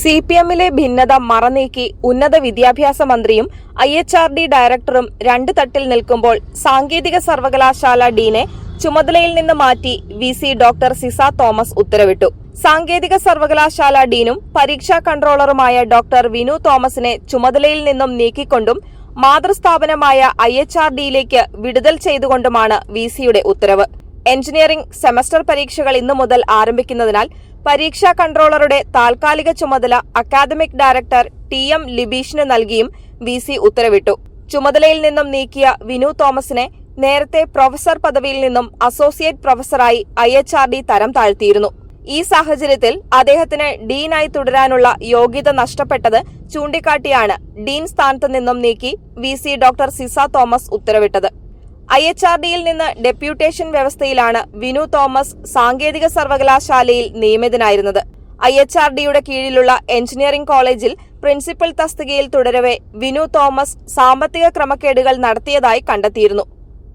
സിപിഎമ്മിലെ ഭിന്നത മറനീക്കി ഉന്നത വിദ്യാഭ്യാസ മന്ത്രിയും IHRD ഡയറക്ടറും രണ്ട് തട്ടിൽ നിൽക്കുമ്പോൾ സാങ്കേതിക സർവകലാശാല ഡീനെ ചുമതലയിൽ നിന്ന് മാറ്റി VC ഡോക്ടർ സിസ തോമസ് ഉത്തരവിട്ടു. സാങ്കേതിക സർവകലാശാല ഡീനും പരീക്ഷാ കൺട്രോളറുമായ ഡോക്ടർ വിനു തോമസിനെ ചുമതലയിൽ നിന്നും നീക്കിക്കൊണ്ടും മാതൃസ്ഥാപനമായ IHRDയിലേക്ക് വിടുതൽ ചെയ്തുകൊണ്ടുമാണ് VCയുടെ ഉത്തരവ്. എഞ്ചിനീയറിംഗ് സെമസ്റ്റർ പരീക്ഷകൾ ഇന്നു മുതൽ ആരംഭിക്കുന്നതിനാൽ പരീക്ഷാ കൺട്രോളറുടെ താൽക്കാലിക ചുമതല അക്കാദമിക് ഡയറക്ടർ TM ലിബീഷിന് നൽകിയും VC ഉത്തരവിട്ടു. ചുമതലയിൽ നിന്നും നീക്കിയ വിനു തോമസിനെ നേരത്തെ പ്രൊഫസർ പദവിയിൽ നിന്നും അസോസിയേറ്റ് പ്രൊഫസറായി IHRD തരം താഴ്ത്തിയിരുന്നു. ഈ സാഹചര്യത്തിൽ അദ്ദേഹത്തിന് ഡീനായി തുടരാനുള്ള യോഗ്യത നഷ്ടപ്പെട്ടത് ചൂണ്ടിക്കാട്ടിയാണ് ഡീൻ സ്ഥാനത്ത് നിന്നും നീക്കി VC ഡോക്ടർ സിസ തോമസ് ഉത്തരവിട്ടത്. IHRDയിൽ നിന്ന് ഡെപ്യൂട്ടേഷൻ വ്യവസ്ഥയിലാണ് വിനു തോമസ് സാങ്കേതിക സർവകലാശാലയിൽ നിയമിതനായിരുന്നത്. IHRDയുടെ കീഴിലുള്ള എഞ്ചിനീയറിംഗ് കോളേജിൽ പ്രിൻസിപ്പൽ തസ്തികയിൽ തുടരവെ വിനു തോമസ് സാമ്പത്തിക ക്രമക്കേടുകൾ നടത്തിയതായി കണ്ടെത്തിയിരുന്നു.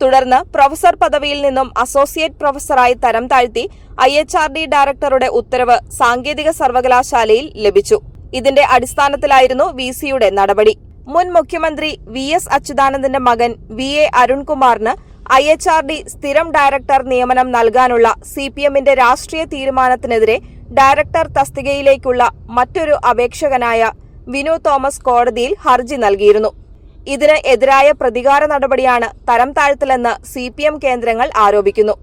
തുടർന്ന് പ്രൊഫസർ പദവിയിൽ നിന്നും അസോസിയേറ്റ് പ്രൊഫസറായി തരം താഴ്ത്തി IHRD ഡയറക്ടറുടെ ഉത്തരവ് സാങ്കേതിക സർവകലാശാലയിൽ ലഭിച്ചു. ഇതിന്റെ അടിസ്ഥാനത്തിലായിരുന്നു VCയുടെ നടപടി. മുൻ മുഖ്യമന്ത്രി VS അച്യുതാനന്ദന്റെ മകൻ VA അരുൺകുമാറിന് IHRD സ്ഥിരം ഡയറക്ടർ നിയമനം നൽകാനുള്ള CPMന്റെ രാഷ്ട്രീയ തീരുമാനത്തിനെതിരെ ഡയറക്ടർ തസ്തികയിലേക്കുള്ള മറ്റൊരു അപേക്ഷകനായ വിനു തോമസ് കോടതിയിൽ ഹർജി നൽകിയിരുന്നു. ഇതിന് എതിരായ പ്രതികാര നടപടിയാണ് തരം താഴ്ത്തലെന്ന് CPM കേന്ദ്രങ്ങൾ ആരോപിക്കുന്നു.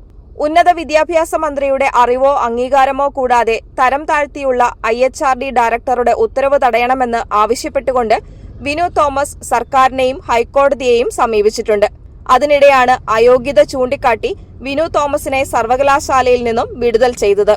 ഉന്നത വിദ്യാഭ്യാസ മന്ത്രിയുടെ അറിവോ അംഗീകാരമോ കൂടാതെ തരം താഴ്ത്തിയുള്ള IHRD ഡയറക്ടറുടെ ഉത്തരവ് തടയണമെന്ന് ആവശ്യപ്പെട്ടുകൊണ്ട് വിനു തോമസ് സർക്കാരിനെയും ഹൈക്കോടതിയെയും സമീപിച്ചിട്ടുണ്ട്. അതിനിടെയാണ് അയോഗ്യത ചൂണ്ടിക്കാട്ടി വിനു തോമസിനെ സർവകലാശാലയിൽ നിന്നും വിടുതൽ ചെയ്തത്.